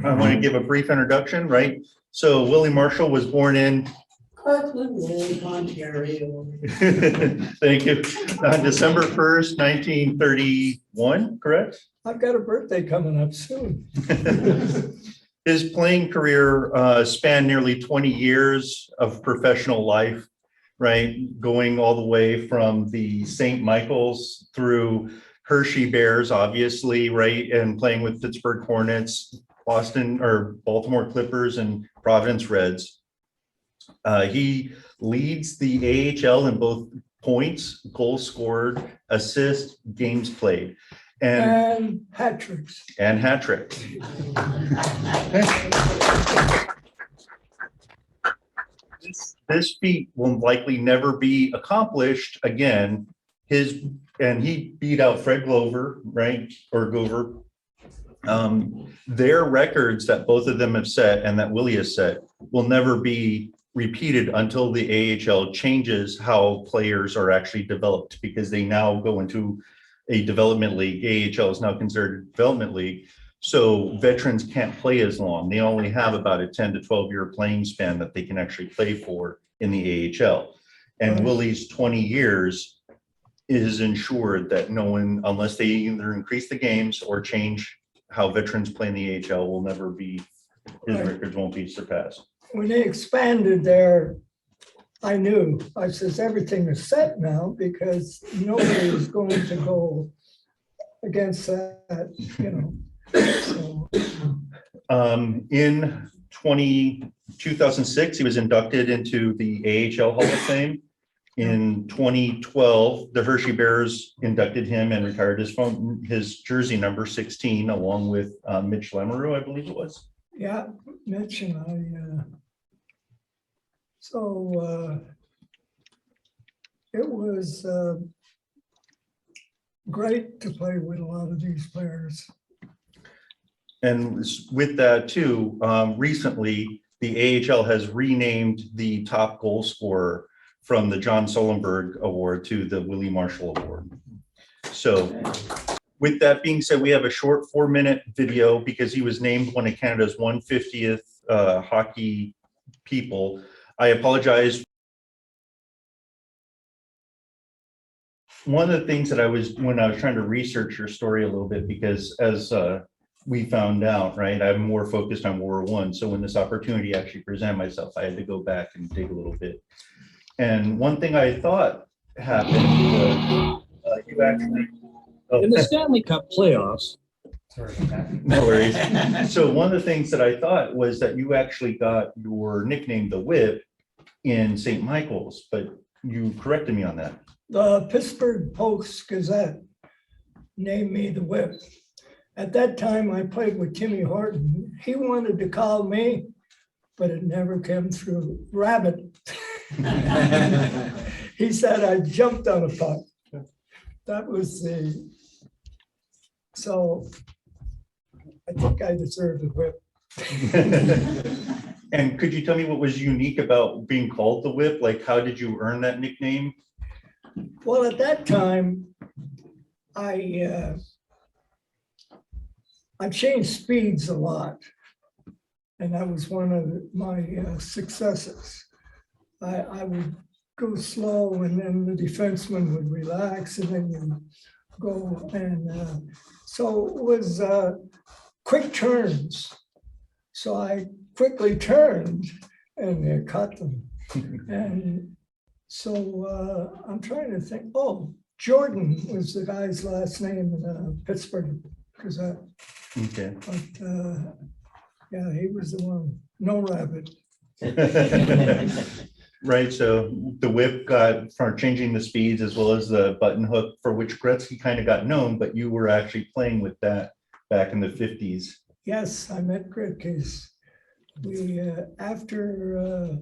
I want to give a brief introduction, right? So Willie Marshall was born in Kirkland, Ontario. thank you, on December 1st, 1931, correct? I've got a birthday coming up soon. His playing career spanned nearly 20 years of professional life, right? Going all the way from the St. Michael's through Hershey Bears, obviously, right? And playing with Pittsburgh Hornets, Boston or Baltimore Clippers, and Providence Reds. He leads the AHL in both points, goals scored, assists, games played, And hat tricks. and hat tricks. This feat will likely never be accomplished again. He beat out Fred Glover, right? Or Gover. Their records that both of them have set and that Willie has set will never be repeated until the AHL changes how players are actually developed, because they now go into a development league. AHL is now considered a development league. So veterans can't play as long. They only have about a 10 to 12 year playing span that they can actually play for in the AHL. And Willie's 20 years is ensured that no one, unless they either increase the games or change how veterans play in the AHL, will never be, his records won't be surpassed. When they expanded there, I knew, I says, everything is set now because nobody is going to go against that, you know. So, In 2006, he was inducted into the AHL Hall of Fame. In 2012, the Hershey Bears inducted him and retired his jersey number 16, along with Mitch Lemereau, I believe it was. yeah, Mitch and I, it was great to play with a lot of these players. And with that too, recently, the AHL has renamed the top goal scorer from the John Sullenberg Award to the Willie Marshall Award. So with that being said, we have a short 4-minute video because he was named one of Canada's 150th hockey people. I apologize. One of the things that when I was trying to research your story a little bit, because as we found out, right, I'm more focused on World War I. So when this opportunity actually presented myself, I had to go back and dig a little bit. And one thing I thought happened was you actually in the Stanley Cup playoffs. No worries. So one of the things that I thought was that you actually got your nickname, the Whip, in St. Michael's, but you corrected me on that. The Pittsburgh Post-Gazette named me the Whip. At that time, I played with Timmy Horton. He wanted to call me, but it never came through. Rabbit. He said I jumped on a puck. That was so I think I deserved a Whip. And could you tell me what was unique about being called the Whip? Like, how did you earn that nickname? Well, at that time, I changed speeds a lot, and that was one of my successes. I would go slow, and then the defenseman would relax, and then you go, and so it was quick turns. So I quickly turned and caught them, and so I'm trying to think. Oh, Jordan was the guy's last name in the Pittsburgh Gazette. Okay. But yeah, he was the one. No Rabbit. Right. So the Whip got for changing the speeds as well as the button hook, for which Gretzky kind of got known, but you were actually playing with that back in the 50s. Yes, I met Gretzky. We after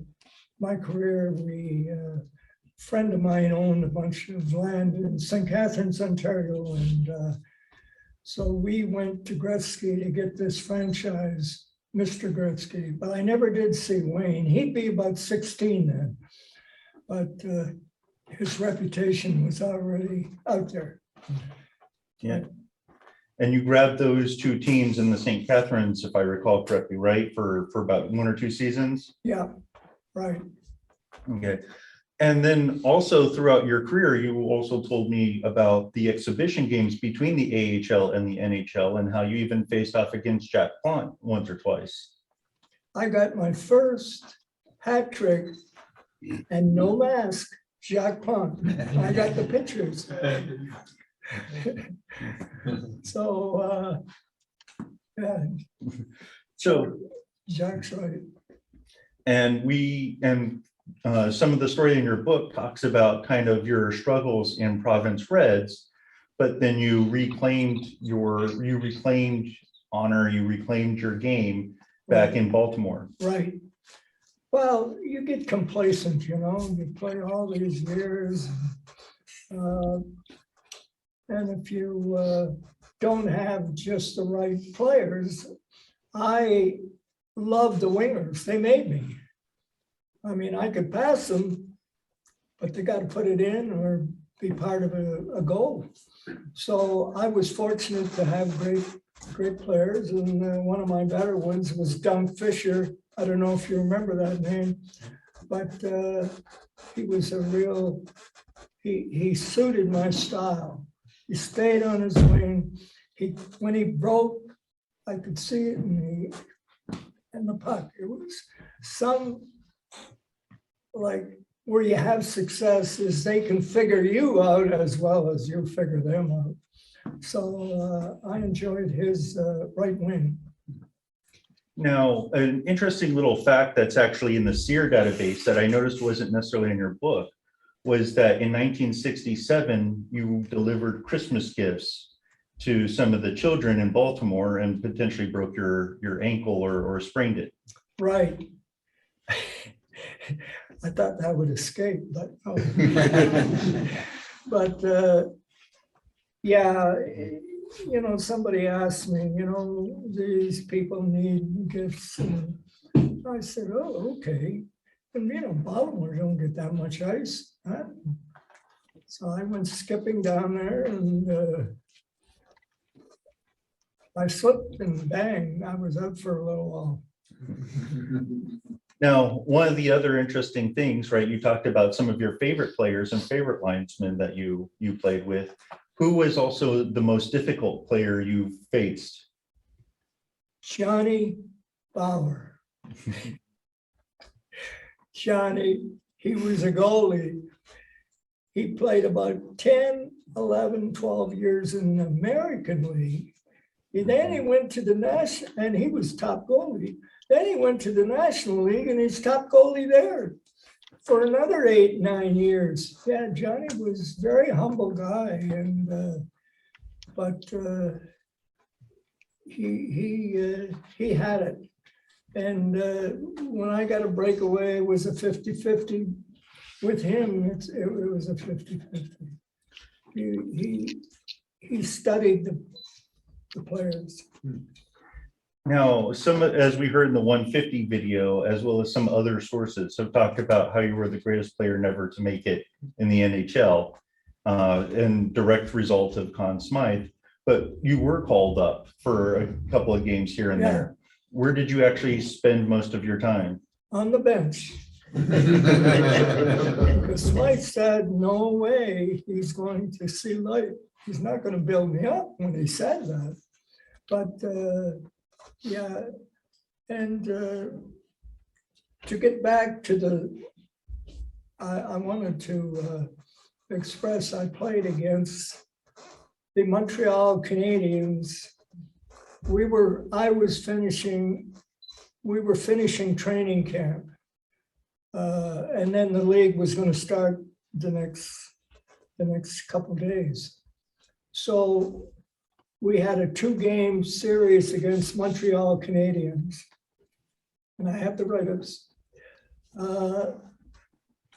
my career, a friend of mine owned a bunch of land in St. Catharines, Ontario, and so we went to Gretzky to get this franchise, Mr. Gretzky. But I never did see Wayne. He'd be about 16 then, but his reputation was already out there. Yeah. And you grabbed those two teams in the St. Catharines, if I recall correctly, right? For about 1 or 2 seasons? Yeah, right. Okay. And then also throughout your career, you also told me about the exhibition games between the AHL and the NHL and how you even faced off against Jack Pont once or twice. I got my first hat trick and no mask, Jacques Pont. I got the pictures. So, yeah, So, Jacques right. and some of the story in your book talks about kind of your struggles in Province Reds, but then you reclaimed honor, you reclaimed your game back in Baltimore. Right. Well, you get complacent, you know, you play all these years. And if you don't have just the right players, I love the wingers. They made me. I mean, I could pass them, but they got to put it in or be part of a goal. So I was fortunate to have great players, and one of my better ones was Dunk Fisher. I don't know if you remember that name, but he was a real, he suited my style. He stayed on his wing. When he broke, I could see it in the puck. It was some, like, where you have success is they can figure you out as well as you figure them out. So I enjoyed his right wing. Now, an interesting little fact that's actually in the SIHR database that I noticed wasn't necessarily in your book was that in 1967, you delivered Christmas gifts to some of the children in Baltimore and potentially broke your ankle or sprained it. Right. I thought that would escape, but no. But yeah, you know, somebody asked me, you know, these people need gifts. And I said, oh, okay. And you know, Baltimore don't get that much ice. Huh? So I went skipping down there and I slipped and bang, I was out for a little while. Now, one of the other interesting things, right, you talked about some of your favorite players and favorite linesmen that you played with. Who was also the most difficult player you faced? Johnny Bauer. Johnny, he was a goalie. He played about 10, 11, 12 years in the American League. Then he went to the National, and he was top goalie. Then he went to the National League and he's top goalie there for another 8, 9 years. Yeah, Johnny was a very humble guy, and but he had it. And when I got a breakaway, it was a 50-50. With him, it was a 50-50. He studied the players. Now, as we heard in the 150 video, as well as some other sources, have talked about how you were the greatest player never to make it in the NHL, and direct result of Conn Smythe. But you were called up for a couple of games here and there. Where did you actually spend most of your time? On the bench. Because Smythe said, no way he's going to see light. He's not going to build me up when he said that. But yeah, and to get back to I wanted to express, I played against the Montreal Canadiens. We were finishing training camp. And then the league was going to start the next couple of days. So we had a 2-game series against Montreal Canadiens. And I have the write-ups.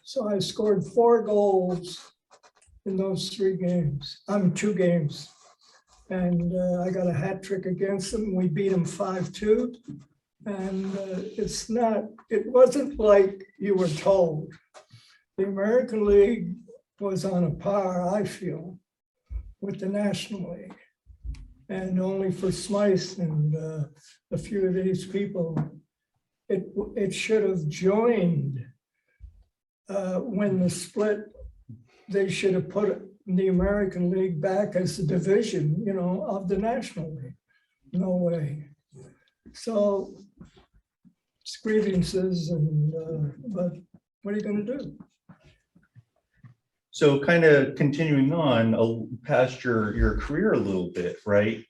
So I scored 4 goals in those 2 games. And I got a hat trick against them. We beat them 5-2. And it wasn't like you were told. The American League was on a par, I feel, with the National League. And only for Smythe and a few of these people, it should have joined when the split. They should have put the American League back as a division, you know, of the National League. No way. So it's grievances, and but what are you going to do? So kind of continuing on past your career a little bit, right?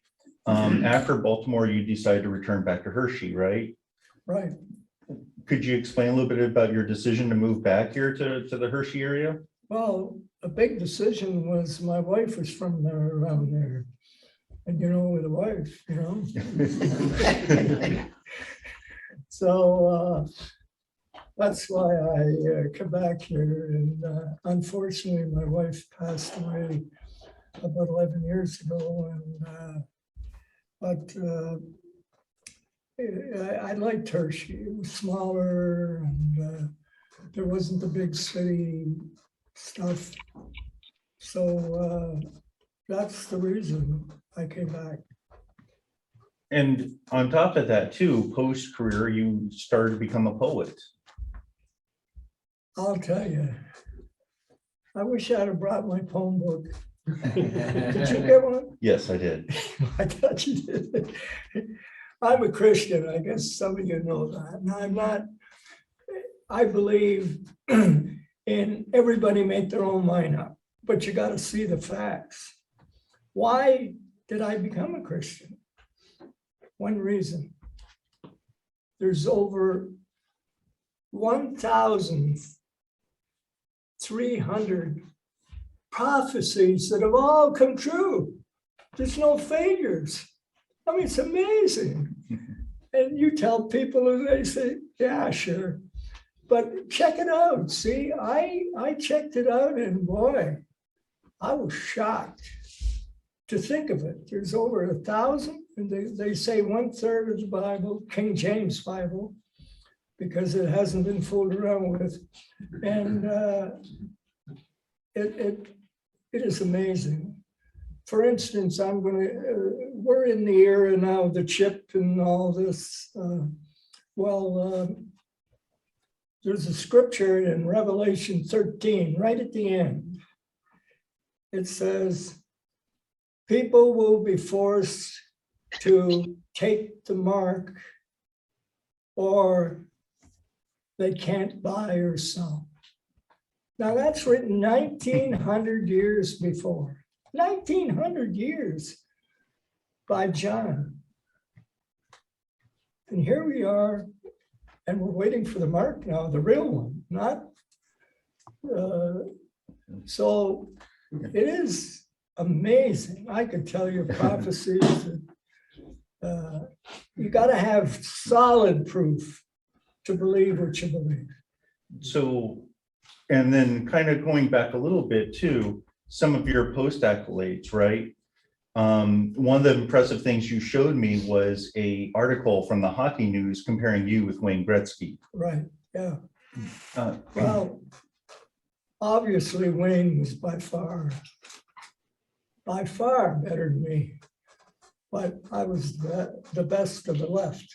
After Baltimore, you decided to return back to Hershey, right? Right. Could you explain a little bit about your decision to move back here to the Hershey area? Well, a big decision was my wife was from there, around there. And you know, with a wife, you know. So that's why I come back here. And unfortunately, my wife passed away about 11 years ago. And but I liked Hershey. It was smaller, and there wasn't the big city stuff. So that's the reason I came back. And on top of that too, post-career, you started to become a poet. I'll tell you, I wish I'd have brought my poem book. Did you get one? Yes, I did. I thought you did. I'm a Christian. I guess some of you know that. And I'm not, I believe in everybody make their own mind up, but you got to see the facts. Why did I become a Christian? One reason. There's over 1,300 prophecies that have all come true. There's no failures. I mean, it's amazing. And you tell people, and they say, yeah, sure. But check it out. See, I checked it out, and boy, I was shocked to think of it. There's over 1,000, and they say 1/3 of the Bible, King James Bible, because it hasn't been fooled around with. And it is amazing. For instance, we're in the era now of the chip and all this. There's a scripture in Revelation 13, right at the end. It says, people will be forced to take the mark, or they can't buy or sell. Now that's written 1,900 years before. 1,900 years by John. And here we are, and we're waiting for the mark now, the real one, not. So it is amazing. I could tell you prophecies that you got to have solid proof to believe what you believe. So, and then kind of going back a little bit too, some of your post accolades, right? One of the impressive things you showed me was an article from the Hockey News comparing you with Wayne Gretzky. Right, yeah. Well, obviously Wayne was by far better than me, but I was the best of the left.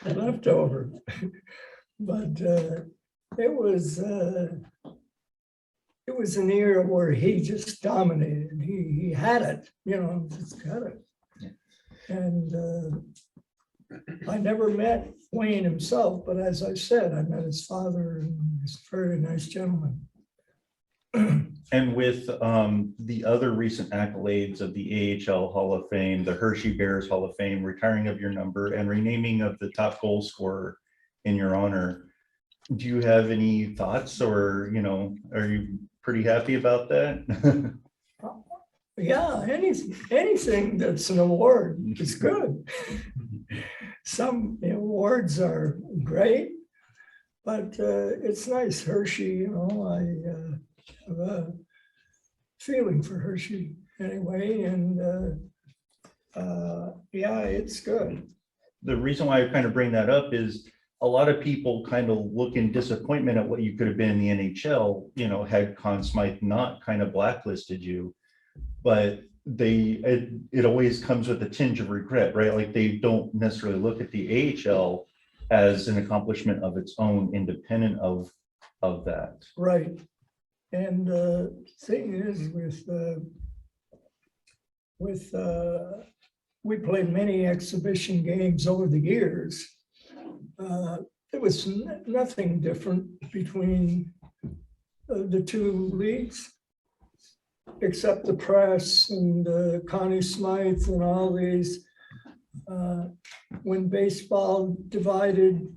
Leftover. But it was an era where he just dominated. He had it, you know, just got it. And I never met Wayne himself, but as I said, I met his father, and he's a very nice gentleman. And with the other recent accolades of the AHL Hall of Fame, the Hershey Bears Hall of Fame, retiring of your number, and renaming of the top goal scorer in your honor, do you have any thoughts, or, you know, are you pretty happy about that? Yeah, anything that's an award is good. Some awards are great, but it's nice. Hershey, you know, I have a feeling for Hershey anyway, and yeah, it's good. The reason why I kind of bring that up is a lot of people kind of look in disappointment at what you could have been in the NHL, you know, had Conn Smythe not kind of blacklisted you. But it always comes with a tinge of regret, right? Like they don't necessarily look at the AHL as an accomplishment of its own, independent of that. Right. And thing is we played many exhibition games over the years. There was nothing different between the two leagues, except the press and Connie Smythe and all these. When baseball divided,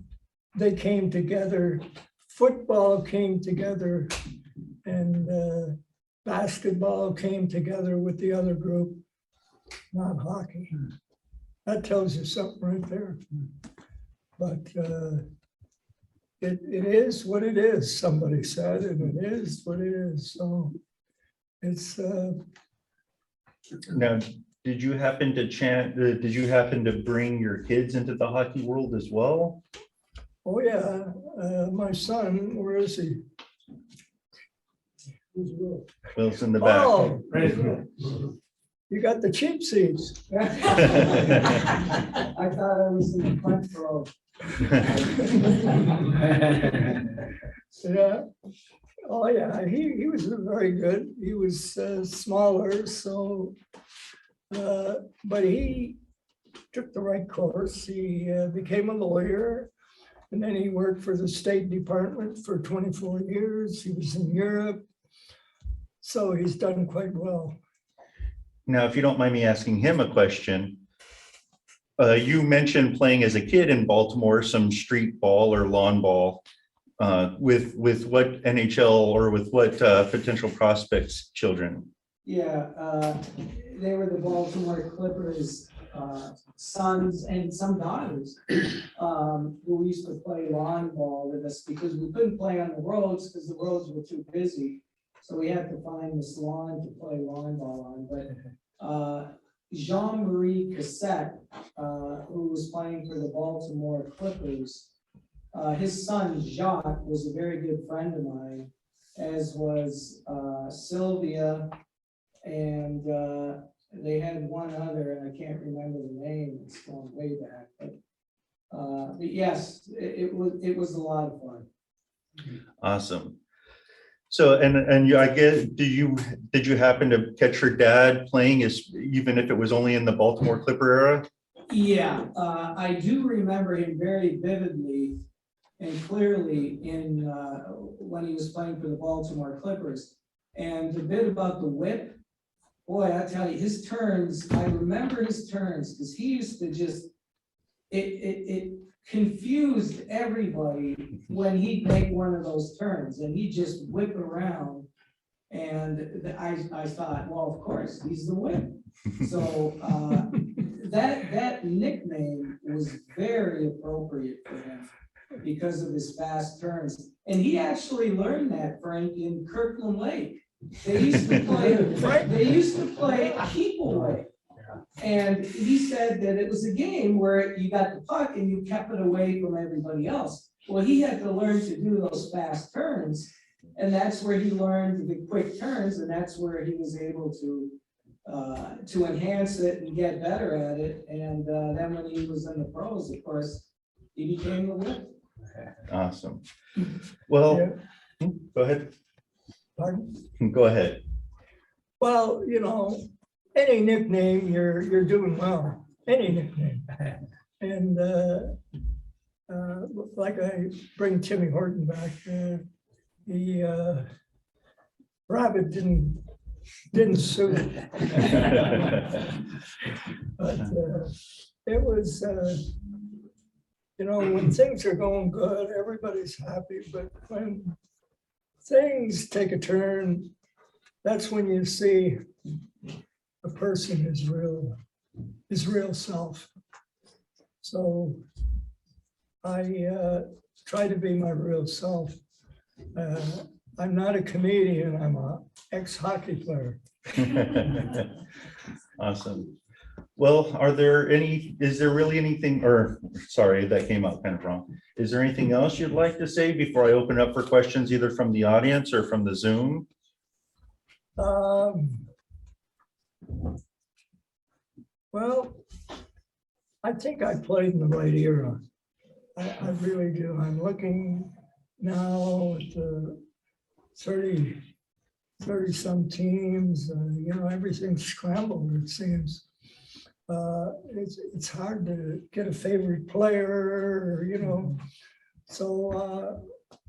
they came together. Football came together, and basketball came together with the other group, not hockey. That tells you something right there. But it is what it is, somebody said, and it is what it is. So it's Now, did you happen to bring your kids into the hockey world as well? oh yeah, my son, where is he? Who's Will? Will's in the back. Oh, you got the cheap seats. I thought I was in the front row. Yeah. Oh yeah, he was very good. He was smaller, so but he took the right course. He became a lawyer, and then he worked for the State Department for 24 years. He was in Europe, so he's done quite well. Now, if you don't mind me asking him a question, you mentioned playing as a kid in Baltimore, some street ball or lawn ball. With what NHL or with what potential prospects children? Yeah, they were the Baltimore Clippers, sons and some daughters, who used to play lawn ball with us because we couldn't play on the roads because the roads were too busy. So we had to find this lawn to play lawn ball on. But Jean-Marie Cassette, who was playing for the Baltimore Clippers, his son Jacques was a very good friend of mine, as was Sylvia, and they had one other, and I can't remember the name. It's going way back, but yes, it was a lot of fun. Awesome. So, and I guess, did you happen to catch your dad playing, even if it was only in the Baltimore Clipper era? Yeah, I do remember him very vividly and clearly in when he was playing for the Baltimore Clippers. And the bit about the whip, boy, I tell you, his turns, I remember his turns because he used to just, it confused everybody when he'd make one of those turns and he'd just whip around. And I thought, well, of course, he's the whip. So that nickname was very appropriate for him because of his fast turns. And he actually learned that, Frank, in Kirkland Lake. They used to play keep away. And he said that it was a game where you got the puck and you kept it away from everybody else. Well, he had to learn to do those fast turns. And that's where he learned the quick turns, and that's where he was able to enhance it and get better at it. And then when he was in the pros, of course, he became the whip. Awesome. Well, Yeah. Go ahead. Pardon? Go ahead. Well, you know, any nickname, you're doing well, any nickname. And like I bring Timmy Horton back, the rabbit didn't suit it. But it was, you know, when things are going good, everybody's happy, but when things take a turn, that's when you see a person is real self. So I try to be my real self. I'm not a comedian, I'm an ex-hockey player. Awesome. Well, is there really anything, or sorry, that came out kind of wrong. Is there anything else you'd like to say before I open up for questions, either from the audience or from the Zoom? Well, I think I played in the right era. I really do. I'm looking now at the 30 some teams, everything's scrambled, it seems. It's hard to get a favorite player, so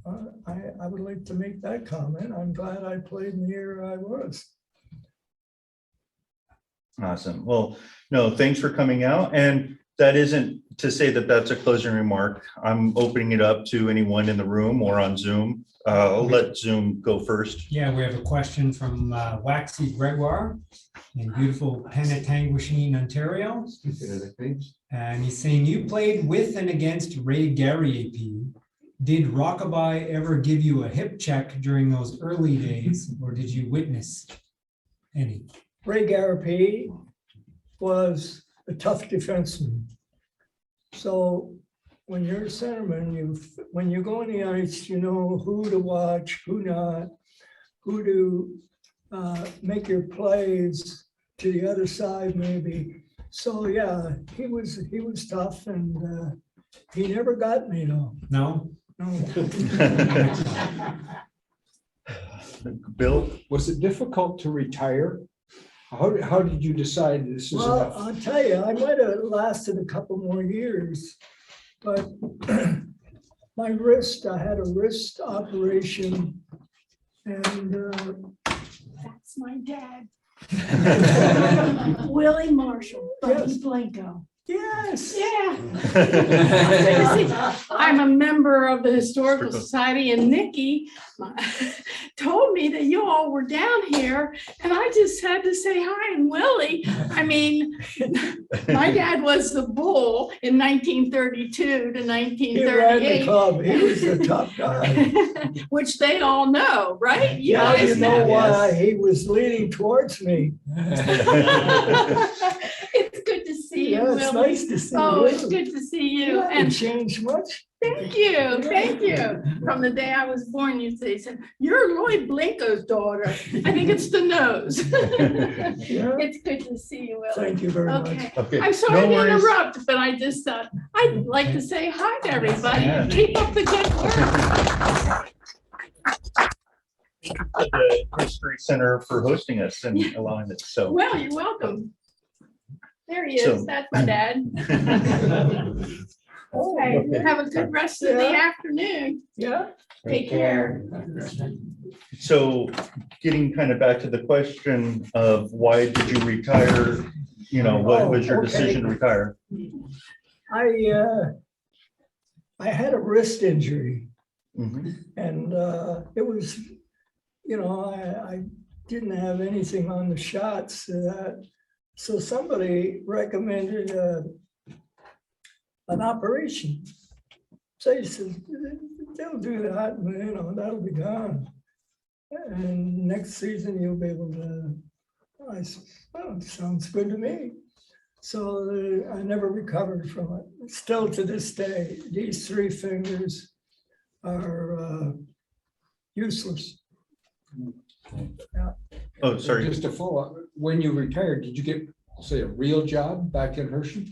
I would like to make that comment. I'm glad I played in the year I was. Awesome. Well, no, thanks for coming out. And that isn't to say that that's a closing remark. I'm opening it up to anyone in the room or on Zoom. I'll let Zoom go first. Yeah, we have a question from Waxy Gregoire in beautiful Penetanguishene, Ontario. And he's saying, you played with and against Ray Garriapie. Did Rockabye ever give you a hip check during those early days, or did you witness any? Ray Garriapie was a tough defenseman. So when you're a centerman, when you go on the ice, you know who to watch, who not, who to make your plays to the other side maybe. So yeah, he was tough, and he never got me though. No? No. Bill? Was it difficult to retire? How did you decide this is Well, enough? I'll tell you, I might have lasted a couple more years, but my wrist, I had a wrist operation, and That's my dad. Willie Marshall, Buddy Yes. Blanco. yes. Yeah. I'm a member of the Historical Society, and Nikki told me that you all were down here, and I just had to say hi. And Willie, I mean, my dad was the bull in 1932 to He ran the 1938, club, he was the top guy. which they all know, right? You Now you guys know know. why he was leaning towards me. It's good to see you, Yeah, it's Willie. nice to see Oh, it's you. good to see You you. haven't And changed much. thank you, thank you. From the day I was born, you said, you're Lloyd Blanco's daughter. I think it's the nose. Yeah. It's good to see you, Willie. Thank you very much. Okay, Okay. I'm sorry no to worries. interrupt, but I just thought, I'd like to say hi to everybody. Yeah. Keep up the good work. The History Center for hosting us and allowing it. So, Well, you're welcome. There he So- is, that's my dad. Okay, have a good rest of the Yeah. afternoon. Yeah. Take care. so getting kind of back to the question of why did you retire? What was your Oh, okay. decision to retire? I had a wrist injury, Mhm. and it was, I didn't have anything on the shots that, so somebody recommended an operation. So he said, they'll do that, and that'll be gone. And next season you'll be able to, I said, well, sounds good to me. So I never recovered from it. Still to this day, these three fingers are useless. Oh, sorry. Just to follow up, when you retired, did you get, say, a real job back in Hershey?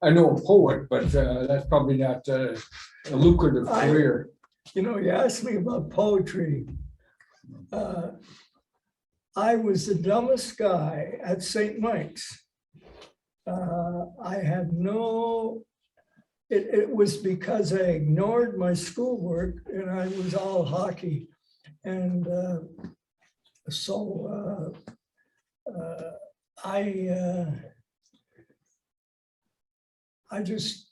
I know a poet, but that's probably not a lucrative career. You asked me about poetry. I was the dumbest guy at St. Mike's. I had it was because I ignored my schoolwork and I was all hockey. And so I just.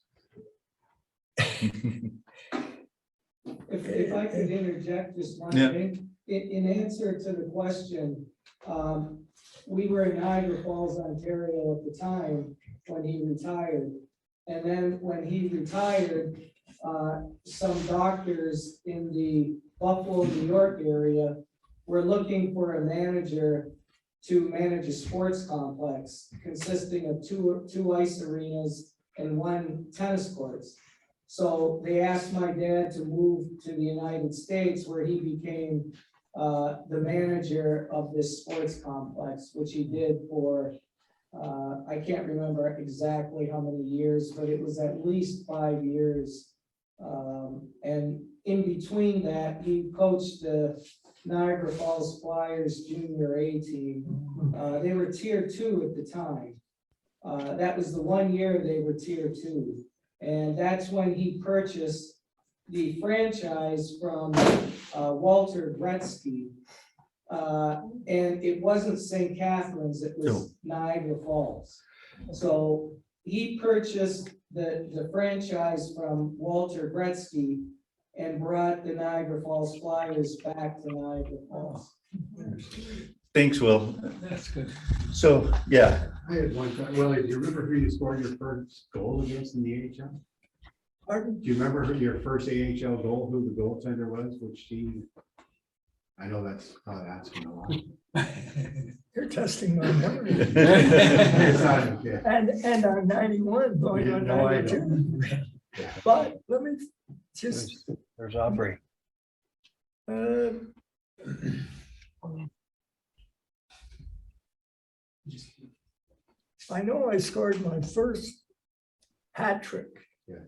If I could interject just one Yeah. thing, in answer to the question, we were in Niagara Falls, Ontario at the time when he retired. And then when he retired, some doctors in the Buffalo, New York area were looking for a manager to manage a sports complex consisting of two ice arenas and one tennis courts. So they asked my dad to move to the United States, where he became the manager of this sports complex, which he did for, I can't remember exactly how many years, but it was at least 5 years. And in between that, he coached the Niagara Falls Flyers Junior A team. They were tier 2 at the time. That was the 1 year they were tier 2. And that's when he purchased the franchise from Walter Gretzky. And it wasn't St. Catherine's, it was Niagara Falls. So he purchased the franchise from Walter Gretzky and brought the Niagara Falls Flyers back to Niagara Falls. Thanks, Will. That's good. So, yeah, I had one, Willie, do you remember who you scored your first goal against in the AHL? Pardon? Do you remember who your first AHL goal, who the goaltender was, which team? I know that's probably asking a lot. You're testing my memory. It's not, yeah. And I'm 91 going on No, I 92. don't. Yeah. But let me just, there's Aubrey. uh, I know I scored my first hat trick. Yeah.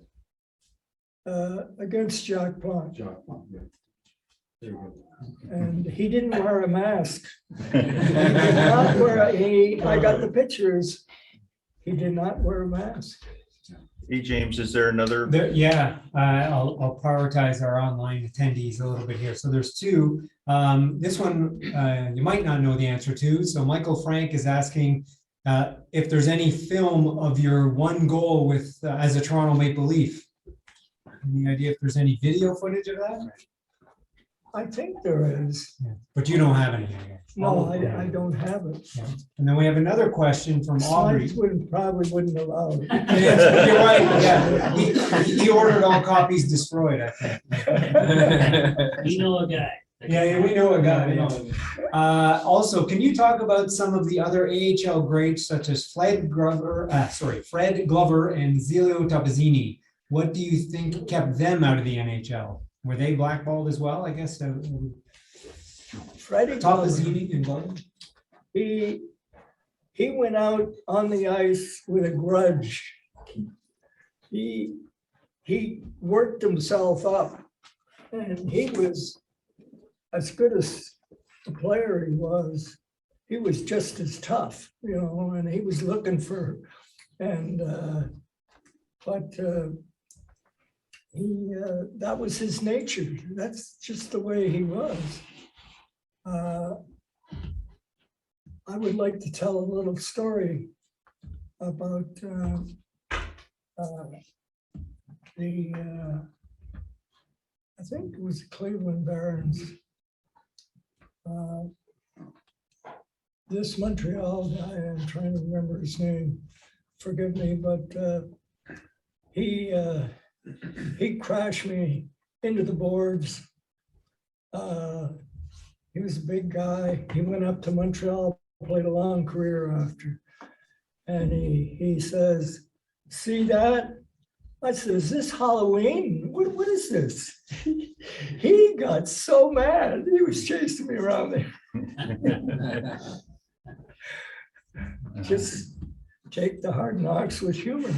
Against Jack Plante, John, yeah. There you go. and he didn't wear a mask. He did not wear I got the pictures. He did not wear a mask. Hey, James, is there another? I'll prioritize our online attendees a little bit here. So there's two. This one you might not know the answer to. So Michael Frank is asking if there's any film of your one goal with as a Toronto Maple Leaf. Any idea if there's any video footage of that? I think there is. Yeah. But you don't have any. I guess. No, I don't have it. Yeah. And then we have another question from Aubrey. Slides probably wouldn't allow it. Yeah, you're right. Yeah. He ordered all copies destroyed, I think. You know a guy. Yeah, we know a guy. Yeah. Also, can you talk about some of the other AHL greats such as Fred Glover and Zelio Tapazzini? What do you think kept them out of the NHL? Were they blackballed as well? I guess. Freddie Tapazzini and Glover. He went out on the ice with a grudge. He worked himself up, and he was as good as the player he was. He was just as tough, and he was looking for, that was his nature. That's just the way he was. I would like to tell a little story about I think it was the Cleveland Barons. This Montreal guy, I'm trying to remember his name, forgive me, but he crashed me into the boards. He was a big guy. He went up to Montreal, played a long career after. And he says, "See that?" I said, "Is this Halloween? What is this?" He got so mad. He was chasing me around there. Just take the hard knocks with humor.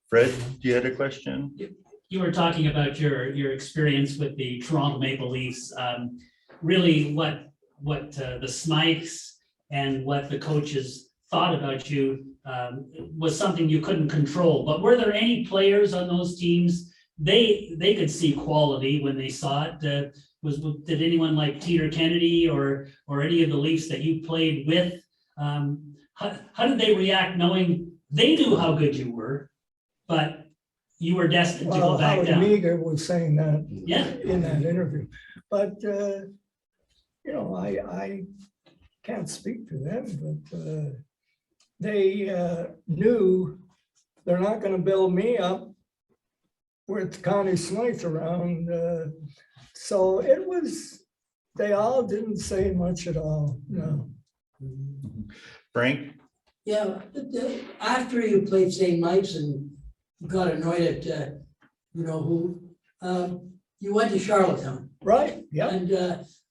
Fred, you had a question? You were talking about your experience with the Toronto Maple Leafs. Really, what the Smythes and what the coaches thought about you was something you couldn't control. But were there any players on those teams? They could see quality when they saw it. Did anyone like Peter Kennedy or any of the Leafs that you played with? How did they react knowing they knew how good you were, but you were destined to go back Howard down? Meager was saying that Yeah. in that interview. But, I can't speak to them, but they knew they're not going to build me up with Connie Smythe around. So it was, they all didn't say much at all, no. Frank? Yeah, after you played St. Mike's and got annoyed at, you went to Charlottetown. Right, yeah. And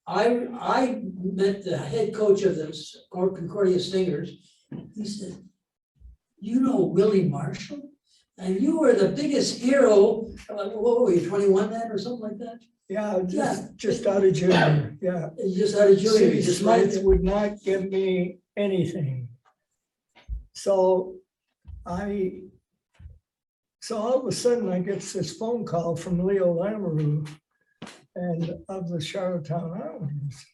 I met the head coach of the Concordia Stingers. He said, "You know Willie Marshall? And you were the biggest hero." What were you, 21 then or something like that? Yeah, just out of junior, yeah. You just had a junior, you See, just Smythe right. would not give me anything. So all of a sudden I get this phone call from Leo Lamoureux and of the Charlottetown Islanders.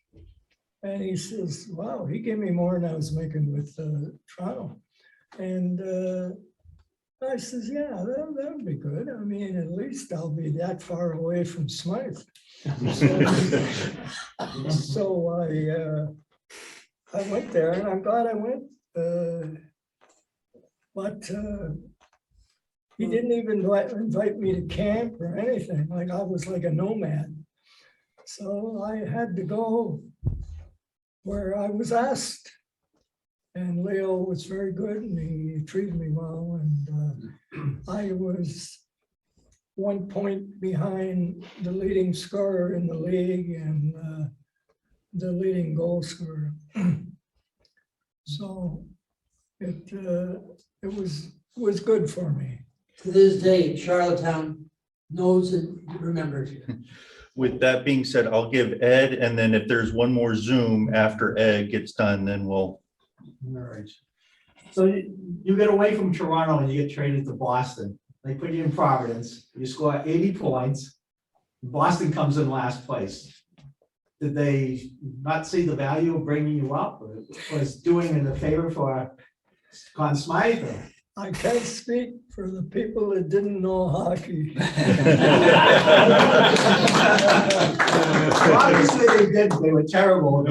And he says, wow, he gave me more than I was making with Toronto. And I says, yeah, that would be good. I mean, at least I'll be that far away from Smythe. So I went there, and I'm glad I went. But he didn't even invite me to camp or anything. Like I was like a nomad. So I had to go where I was asked. And Leo was very good and he treated me well. And I was 1 point behind the leading scorer in the league and the leading goal scorer. So it was good for me. To this day, Charlottetown knows and remembers you. With that being said, I'll give Ed, and then if there's one more Zoom after Ed gets done, then we'll. All right. So you get away from Toronto and you get traded to Boston. They put you in Providence. You score 80 points. Boston comes in last place. Did they not see the value of bringing you up? Or was doing it a favor for Conn Smythe? Or? I can't speak for the people that didn't know hockey. Obviously they did. They were terrible.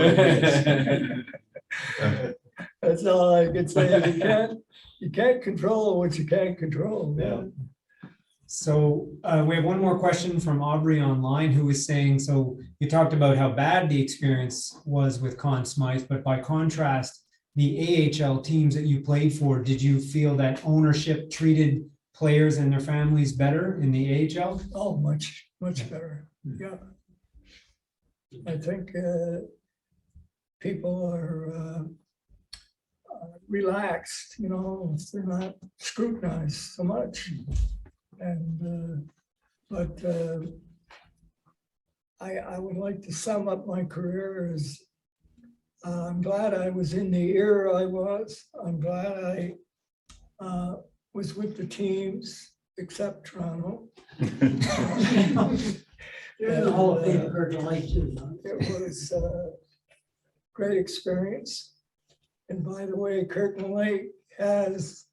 That's all I can say. You can't control what you can't control. Yeah. So we have one more question from Aubrey online who is saying, so you talked about how bad the experience was with Conn Smythe, but by contrast, the AHL teams that you played for, did you feel that ownership treated players and their families better in the AHL? Oh, much better. Yeah. I think people are relaxed, you know, if they're not scrutinized so much. And but I would like to sum up my career as I'm glad I was in the era I was. I'm glad I was with the teams except Toronto. You're in the Hall of Fame of Curtin Lake too. Huh? It was a great experience. And by the way, Curtin Lake has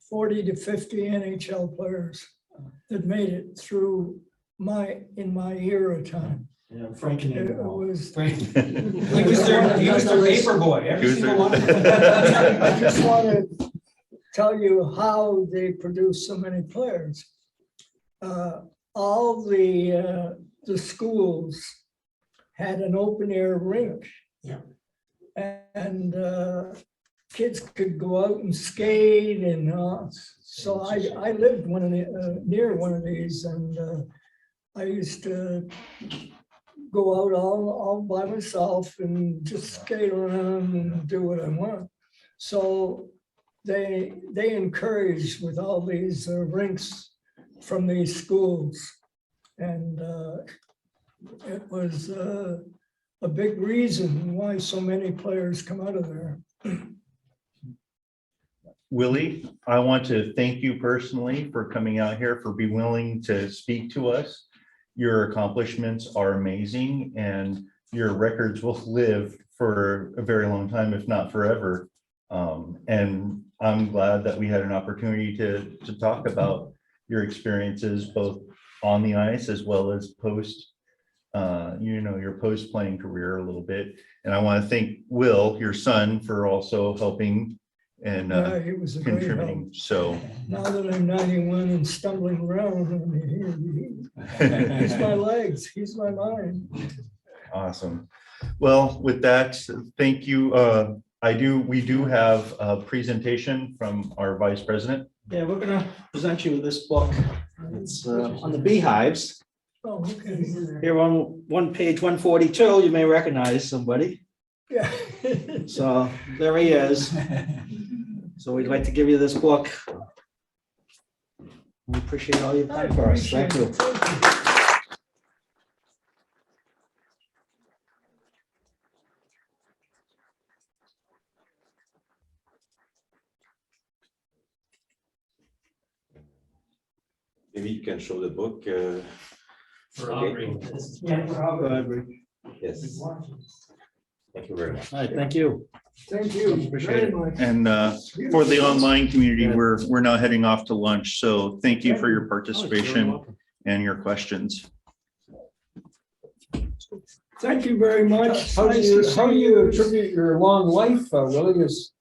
40 to 50 NHL players that made it through in my era time. Yeah, Frank and It was. He was their paper boy, every single one. I just want to tell you how they produce so many players. All the schools had an open air rink. Yeah. And kids could go out and skate, and so I lived near one of these, and I used to go out all by myself and just skate around and do what I want. So they encouraged with all these rinks from these schools, and it was a big reason why so many players come out of there. Willie, I want to thank you personally for coming out here, for being willing to speak to us. Your accomplishments are amazing and your records will live for a very long time, if not forever. And I'm glad that we had an opportunity to talk about your experiences, both on the ice as well as post, your post-playing career a little bit. And I want to thank Will, your son, for also helping and He was a great help. contributing. So Now that I'm 91 and stumbling around, I mean, he's my legs, he's my mind. awesome. Well, with that, thank you. We do have a presentation from our vice president. Yeah, we're gonna present you with this book. It's on the beehives. Oh, okay. Here on page 142, you may recognize somebody. Yeah. So there he is. So we'd like to give you this book. We appreciate all you've I done for us. appreciate Thank you. it. Thank you. Maybe you can show the book. For Aubrey. Yes. Thank you very much. All right, thank you. Thank you Appreciate very it. much. And for the online community, we're now heading off to lunch. So thank you for your participation and your questions. Thank you very much. How do Nice you, to how do see you attribute your long life, Willie, is,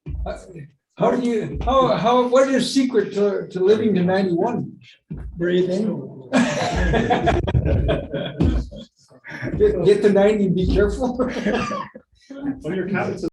how do you, what is secret to living to 91? Breathing. Get to 90 and be careful. Well, your cabin's